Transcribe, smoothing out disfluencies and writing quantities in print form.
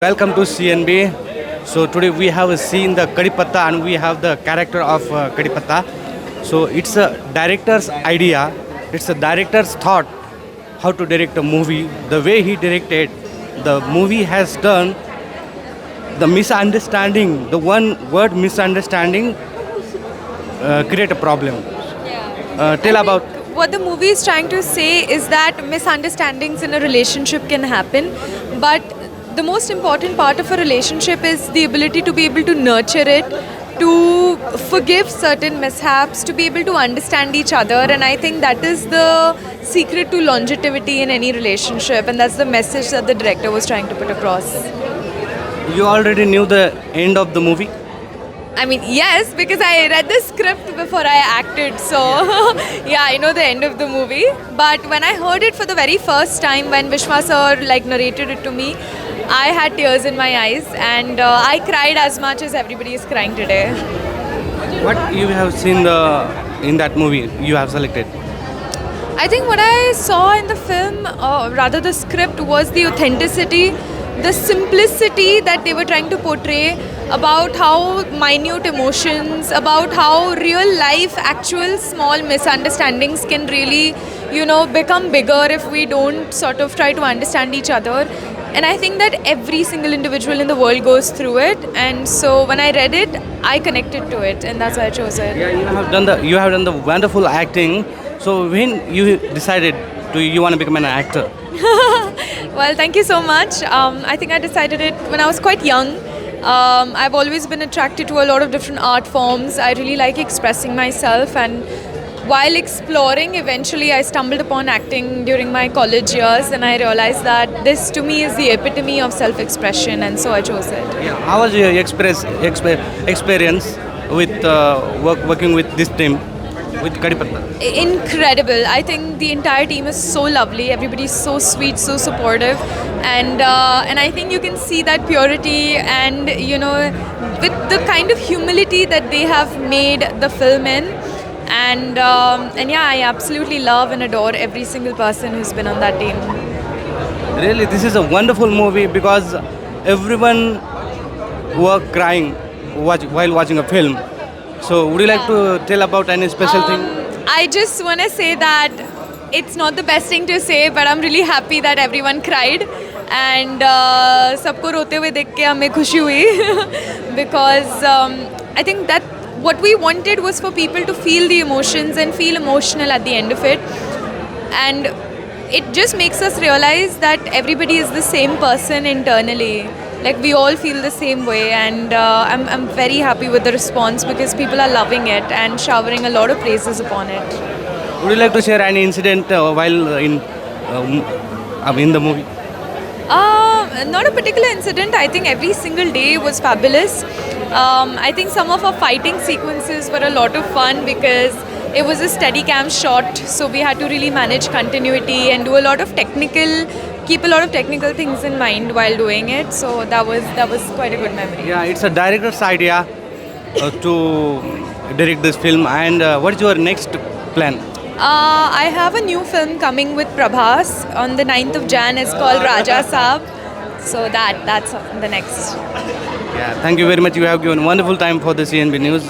Welcome to CNB. So today we have seen the Kadipatta and we have the character of Kadipatta. So it's a director's idea. It's a director's thought how to direct a movie. The way he directed, the movie has done the misunderstanding. The one word misunderstanding create a problem. Tell I about. think what the movie is trying to say is that misunderstandings in a relationship can happen, but the most important part of a relationship is the ability to be able to nurture it, to forgive certain mishaps, to be able to understand each other. And I think that is the secret to longevity in any relationship, and that's the message that the director was trying to put across. You already knew the end of the movie. I mean, yes, because I read the script before I acted, so yeah, I know the end of the movie. But when I heard it for the very first time, when Vishwa sir narrated it to me, I had tears in my eyes, and I cried as much as everybody is crying today. What you have seen in that movie you have selected? I think what I saw in the film, rather the script, was the authenticity, the simplicity that they were trying to portray about how minute emotions, about how real life, actual small misunderstandings can really, become bigger if we don't sort of try to understand each other. And I think that every single individual in the world goes through it. And so when I read it, I connected to it, and that's why I chose it. Yeah, you have done the wonderful acting. So when you decided to you want to become an actor? Well, thank you so much. I think I decided it when I was quite young. I've always been attracted to a lot of different art forms. I really like expressing myself, and while exploring, eventually I stumbled upon acting during my college years, and I realized that this to me is the epitome of self-expression, and so I chose it. Yeah. How was your experience with working with this team with Kadipatta? Incredible. I think the entire team is so lovely. Everybody's so sweet, so supportive, and I think you can see that purity and with the kind of humility that they have made the film in. And yeah, I absolutely love and adore every single person who's been on that team. Really, this is a wonderful movie because everyone were crying while watching a film. So would you like to tell about any special thing? I just want to say that it's not the best thing to say, but I'm really happy that everyone cried, and सबको रोते हुए देख के हमें खुशी हुई because I think that what we wanted was for people to feel the emotions and feel emotional at the end of it, and it just makes us realize that everybody is the same person internally. Like we all feel the same way, and I'm very happy with the response because people are loving it and showering a lot of praises upon it. Would you like to share any incident while in the movie? Not a particular incident. I think every single day was fabulous. I think some of our fighting sequences were a lot of fun because it was a steady cam shot, so we had to really manage continuity and do keep a lot of technical things in mind while doing it. So that was quite a good memory. Yeah, it's a director's idea to direct this film. And what is your next plan? I have a new film coming with Prabhas on the 9th of Jan. It's called Raja Saab. So that's the next. Yeah, thank you very much. You have given wonderful time for the CNB News.